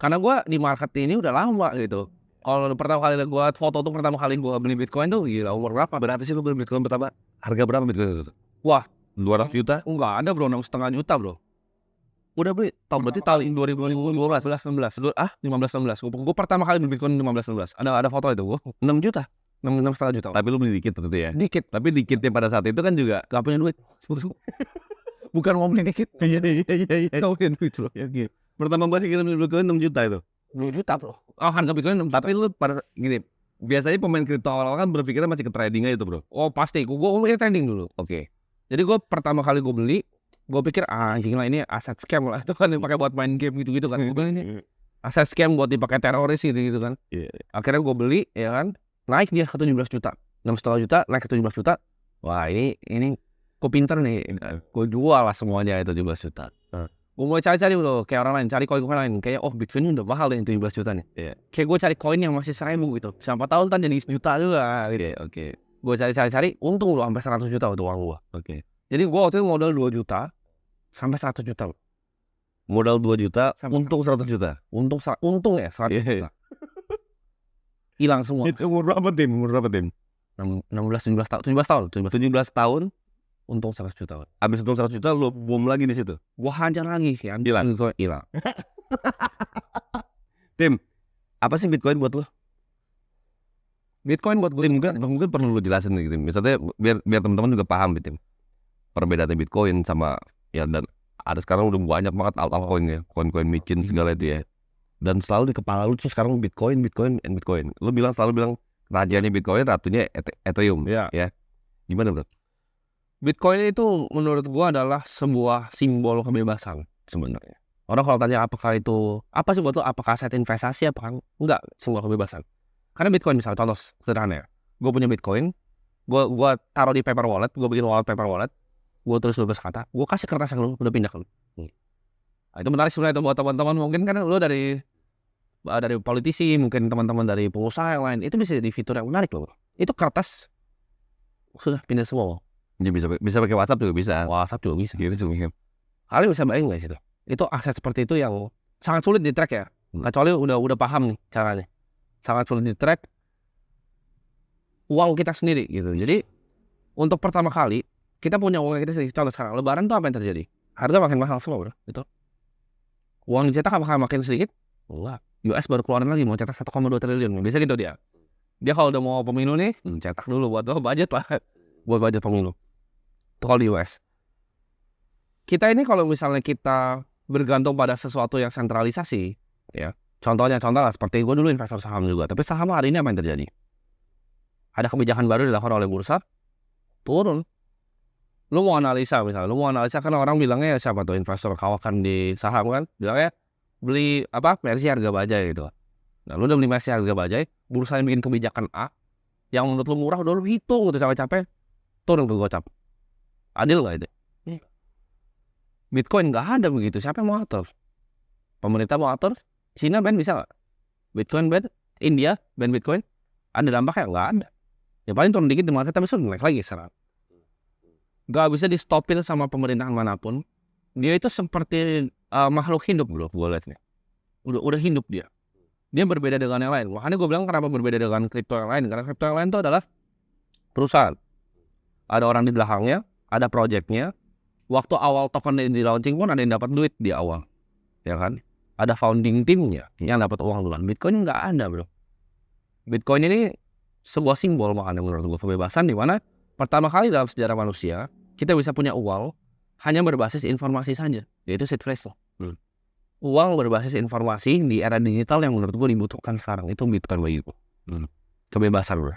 Karena gue di market ini udah lama gitu. Kalau pertama kali gue foto tuh pertama kali gue beli Bitcoin tuh gila umur berapa? Berapa sih lu beli Bitcoin pertama? Harga berapa Bitcoin itu? Wah, 200 juta? enggak ada bro, 6,5 juta bro. Udah beli, berarti tahun 2015. 16. 15-16. Gue pertama kali beli Bitcoin 15-16. Ada foto itu gue. 6 juta. 6,5 juta. Tapi lu beli dikit tentu ya. Dikit. Tapi dikitnya pada saat itu kan juga Gak punya duit. Bukan mau beli dikit. Iya. Gak punya duit bro. Ya, gitu. Pertama kali kita beli Bitcoin 6 juta itu. 2 juta bro. Oh, harga Bitcoin 6 juta. Tapi lu pada gini, biasanya pemain kripto awal kan berpikirnya masih ke trading aja itu bro. Oh pasti. Gue mikir trading dulu. Oke. Jadi gue pertama kali gue beli, gue pikir anjing lah ini aset scam lah. Itu kan dipakai buat main game gitu-gitu kan. Gue bilang ini aset scam buat dipakai teroris gitu kan. Iya. Akhirnya gue beli ya kan. Naik dia ke 17 juta. 6,5 juta naik ke 17 juta. Wah ini gue pinter nih. Gue jual lah semuanya itu 17 juta. Gue mulai cari-cari dulu kayak orang lain, cari koin-koin lain. Kayak Bitcoin ini udah mahal deh 17 juta nih. Iya. Kayak gue cari koin yang masih 1.000 gitu. Siapa tahu ntar jadi 1 juta juga gitu. Oke. Gue cari-cari, untung loh sampai 100 juta itu uang gue. Oke. Jadi gue waktu itu modal 2 juta sampai 100 juta loh. Modal 2 juta, Sampai untung 100 juta. Untung ya 100 Iya. juta. Hilang semua. Itu umur berapa tim? 17 tahun. 17 tahun, Untung 100 juta. habis untung 100 juta lu boom lagi di situ. Gua hajar lagi ya. Hilang. Hilang. Tim, apa sih Bitcoin buat lu? Bitcoin buat gue Tim mungkin perlu lu jelasin gitu. Misalnya biar teman-teman juga paham gitu. Perbedaannya Bitcoin sama ya, dan ada sekarang udah banyak banget altcoin ya, koin-koin micin segala itu ya. Dan selalu di kepala lu tuh sekarang Bitcoin. Lu selalu bilang rajanya Bitcoin, ratunya Ethereum. Ya. Gimana bro? Bitcoin itu menurut gua adalah sebuah simbol kebebasan sebenarnya. Orang kalau tanya apakah itu apa sih buat lo, apakah aset investasi apa enggak, sebuah kebebasan. Karena Bitcoin misalnya contoh sederhana ya. Gue punya Bitcoin, gua taruh di paper wallet, gue bikin paper wallet, gue tulis 12 kata, gue kasih kertas yang lu udah pindah ke lu. Nah, itu menarik sebenarnya buat teman-teman, mungkin kan lu dari politisi, mungkin teman-teman dari pengusaha yang lain, itu bisa jadi fitur yang menarik loh. Itu kertas sudah pindah semua. Ya, bisa pakai WhatsApp juga bisa. WhatsApp juga bisa. Gitu sih. Kalian bisa bayangin nggak situ? Itu aset seperti itu yang sangat sulit di track ya. Kecuali udah paham nih caranya. Sangat sulit di track uang kita sendiri gitu. Jadi untuk pertama kali kita punya uang kita sendiri. Contoh sekarang Lebaran tuh apa yang terjadi? Harga makin mahal semua bro. Itu uang dicetak apakah makin sedikit? Enggak. US baru keluarin lagi mau cetak 1,2 triliun. Bisa gitu dia. Dia kalau udah mau pemilu nih, cetak dulu buat budget lah. Buat budget pemilu. Itu kalau di US. Kita ini kalau misalnya kita bergantung pada sesuatu yang sentralisasi, ya. Contoh lah seperti gue dulu investor saham juga. Tapi saham hari ini apa yang terjadi? Ada kebijakan baru dilakukan oleh bursa, turun. Lu mau analisa kan orang bilangnya siapa tuh investor kawakan di saham kan, bilangnya beli Mercy harga bajai gitu. Nah lu udah beli Mercy harga bajai, bursa yang bikin kebijakan A, yang menurut lu murah udah lu hitung gitu capek-capek, turun ke gocap. Adil nggak itu? Bitcoin nggak ada begitu. Siapa yang mau atur? Pemerintah mau atur? Cina ban bisa nggak? Bitcoin ban? India ban Bitcoin? Ada dampaknya? Nggak ada. Ya paling turun dikit di market tapi sudah naik lagi sekarang. Nggak bisa di stopin sama pemerintahan manapun. Dia itu seperti makhluk hidup bro, gue liatnya. Udah hidup dia. Dia berbeda dengan yang lain. Makanya gue bilang kenapa berbeda dengan kripto yang lain. Karena kripto yang lain itu adalah perusahaan. Ada orang di belakangnya, ada projectnya. Waktu awal token di launching pun ada yang dapat duit di awal, ya kan? Ada founding timnya yang dapat uang duluan. Bitcoin nggak ada bro. Bitcoin ini sebuah simbol makanya menurut gue kebebasan di mana pertama kali dalam sejarah manusia kita bisa punya uang hanya berbasis informasi saja, yaitu seed phrase. Uang berbasis informasi di era digital yang menurut gue dibutuhkan sekarang itu Bitcoin bagi gue. Kebebasan bro.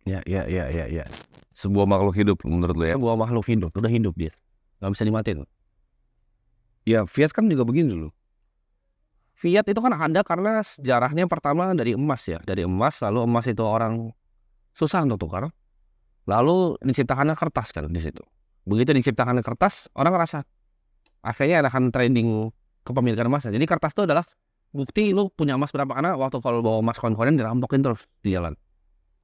Ya. Sebuah makhluk hidup menurut lo ya? Sebuah makhluk hidup, udah hidup dia. Gak bisa dimatiin. Ya fiat kan juga begini dulu. Fiat itu kan ada karena sejarahnya pertama dari emas ya. Dari emas, lalu emas itu orang susah untuk tukar. Lalu diciptakannya kertas kan di situ. Begitu diciptakannya kertas, orang ngerasa akhirnya akan trading kepemilikan emas. Jadi kertas itu adalah bukti lu punya emas berapa. Karena waktu kalau bawa emas koin-koinan dirampokin terus di jalan.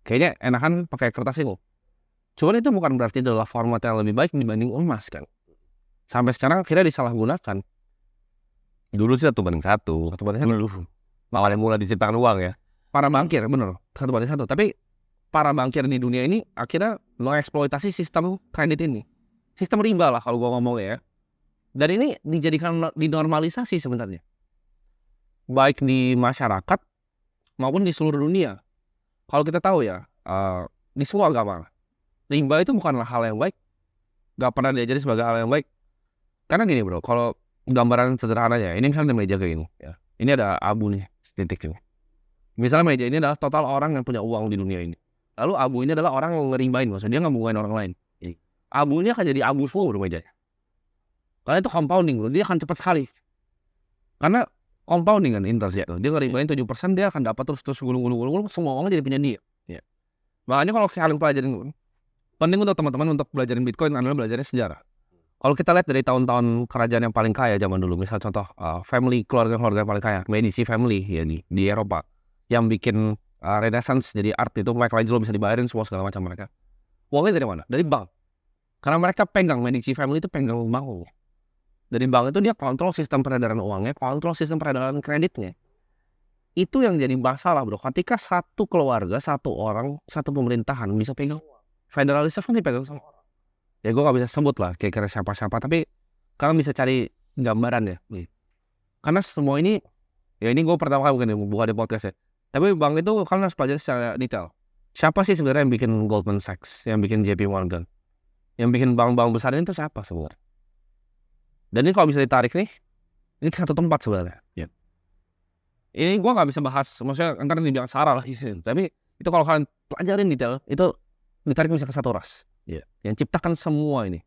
Kayaknya enakan pakai kertas itu. Cuman itu bukan berarti adalah format yang lebih baik dibanding emas kan. Sampai sekarang akhirnya disalahgunakan. Dulu sih 1/1. 1/1. Dulu. Awalnya mulai diciptakan uang ya. Para bankir, bener, 1/1. Tapi para bankir di dunia ini akhirnya mengeksploitasi sistem kredit ini. Sistem riba lah kalau gua ngomong ya. Dan ini dijadikan dinormalisasi sebenarnya. Baik di masyarakat maupun di seluruh dunia. Kalau kita tahu ya, di semua agama, riba itu bukanlah hal yang baik. Gak pernah diajari sebagai hal yang baik. Karena gini bro, kalau gambaran sederhananya, ini misalnya ada meja kayak gini ya. Ini ada abu nih, titik ini. Misalnya meja ini adalah total orang yang punya uang di dunia ini. Lalu abu ini adalah orang yang ngeribain, maksudnya dia ngebungain orang lain. Abunya akan jadi abu semua bro mejanya. Karena itu compounding bro, dia akan cepat sekali. Karena compounding kan interest itu. Dia ngeribain 7%, dia akan dapat terus gulung, semua orang jadi punya dia. Ya. Makanya kalau saling pelajarin, penting untuk teman-teman untuk belajarin Bitcoin adalah belajarin sejarah. Kalau kita lihat dari tahun-tahun kerajaan yang paling kaya zaman dulu, misal contoh family keluarga yang paling kaya, Medici family ya di Eropa, yang bikin Renaissance jadi art itu Michelangelo bisa dibayarin semua segala macam mereka. Uangnya dari mana? Dari bank. Karena mereka pegang Medici family itu pegang bank. Dari bank itu dia kontrol sistem peredaran uangnya, kontrol sistem peredaran kreditnya. Itu yang jadi masalah bro. Ketika satu keluarga, satu orang, satu pemerintahan bisa pegang uang. Federal Reserve kan dipegang sama orang. Ya gue gak bisa sebut lah kira-kira siapa-siapa, tapi kalian bisa cari gambaran ya. Karena semua ini, ya ini gue pertama kali mungkin buka di podcast ya. Tapi bank itu kalian harus pelajari secara detail. Siapa sih sebenarnya yang bikin Goldman Sachs, yang bikin JP Morgan, yang bikin bank-bank besar ini tuh siapa sebenarnya? Dan ini kalau bisa ditarik nih, ini satu tempat sebenarnya. Ya. Ini gue gak bisa bahas, maksudnya ntar dibilang Sarah lah isinya. Tapi itu kalau kalian pelajarin detail, itu ditarik bisa ke satu ras. Yang ciptakan semua ini.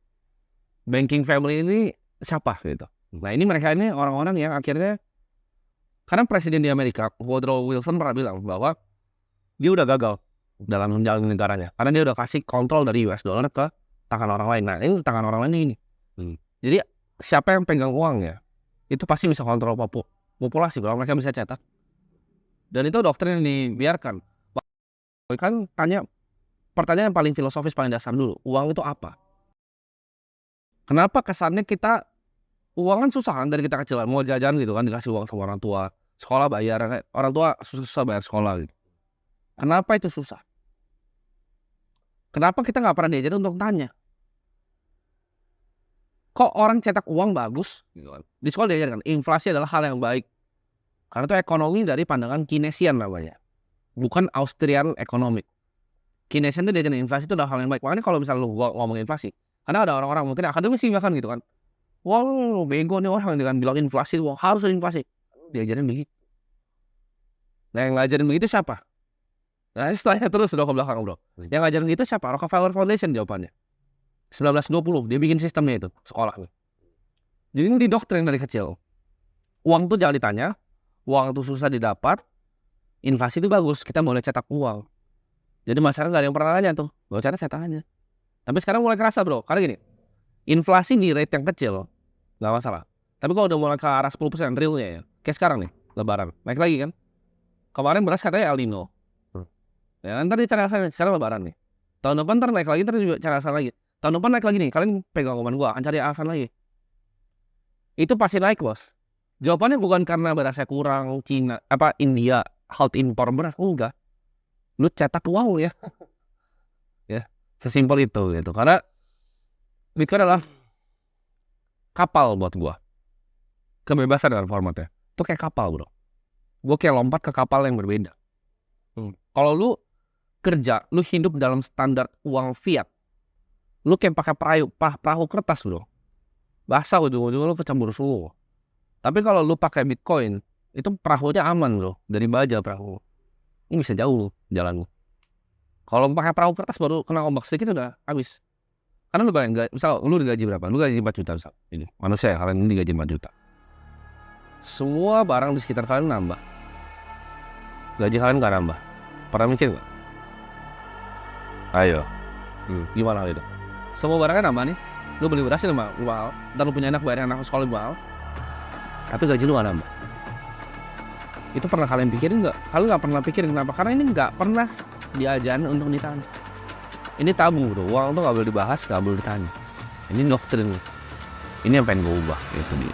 Banking family ini siapa gitu. Nah ini mereka ini orang-orang yang akhirnya, karena presiden di Amerika Woodrow Wilson pernah bilang bahwa dia udah gagal dalam menjalani negaranya karena dia udah kasih kontrol dari US dollar ke tangan orang lain. Nah ini tangan orang lain ini. Jadi siapa yang pegang uangnya itu pasti bisa kontrol populasi kalau mereka bisa cetak. Dan itu doktrin yang dibiarkan. Kan tanya pertanyaan yang paling filosofis, paling dasar dulu. Uang itu apa? Kenapa kesannya kita, uang kan susah kan dari kita kecil. Mau jajan gitu kan, dikasih uang sama orang tua. Sekolah bayar, orang tua susah bayar sekolah gitu. Kenapa itu susah? Kenapa kita gak pernah diajarin untuk tanya? Kok orang cetak uang bagus? Gitu kan. Di sekolah diajarkan, inflasi adalah hal yang baik. Karena itu ekonomi dari pandangan Keynesian namanya. Bukan Austrian economic. Keynesian itu diajarin inflasi itu adalah hal yang baik. Makanya kalau misalnya lu ngomong inflasi, karena ada orang-orang mungkin akademisi bahkan gitu kan, wah lu bego nih orang dengan bilang inflasi, wah harus ada inflasi. Diajarin begitu. Nah yang ngajarin begitu siapa? Nah setelahnya terus udah ke belakang bro. Yang ngajarin begitu siapa? Rockefeller Foundation jawabannya. 1920 dia bikin sistemnya itu sekolah. Jadi ini didoktrin dari kecil. Uang tuh jangan ditanya, uang tuh susah didapat, inflasi itu bagus, kita boleh cetak uang. Jadi masyarakat gak ada yang pernah nanya tuh, mau cara cetak aja. Tapi sekarang mulai kerasa bro, karena gini, inflasi di rate yang kecil gak masalah. Tapi kalau udah mulai ke arah 10% realnya ya, kayak sekarang nih, lebaran, naik lagi kan. Kemarin beras katanya El Nino. Ya ntar dia cari alasan, sekarang lebaran nih. Tahun depan ntar naik lagi, ntar juga cari alasan lagi. Tahun depan naik lagi nih, kalian pegang omongan gua, akan cari alasan lagi. Itu pasti naik bos. Jawabannya bukan karena berasnya kurang, Cina, India, halt impor beras, enggak. Lu cetak uang ya. Ya, sesimpel itu gitu. Karena Bitcoin adalah kapal buat gua. Kebebasan dengan formatnya. Itu kayak kapal, bro. Gua kayak lompat ke kapal yang berbeda. Kalau lu kerja, lu hidup dalam standar uang fiat. Lu kayak pakai perahu kertas, bro. Basah ujung-ujungnya lu kecambur semua. Tapi kalau lu pakai Bitcoin, itu perahunya aman, bro. Dari baja perahu. Ini bisa jauh jalan. Kalau pakai perahu kertas baru kena ombak sedikit udah habis. Karena lu bayangin, misal lu digaji berapa? Lu gaji 4 juta misal. Ini manusia ya, kalian ini digaji 4 juta. Semua barang di sekitar kalian nambah. Gaji kalian gak nambah. Pernah mikir gak? Ayo. Gimana itu? Semua barangnya nambah nih. Lu beli beras mahal. Dan lu punya anak, bayar anak sekolah mahal. Tapi gaji lu gak nambah. Itu pernah kalian pikirin nggak? Kalian nggak pernah pikirin kenapa? Karena ini nggak pernah diajarin untuk ditanya. Ini tabu bro, uang tuh nggak boleh dibahas, nggak boleh ditanya. Ini doktrin. Ini yang pengen gue ubah, itu dia.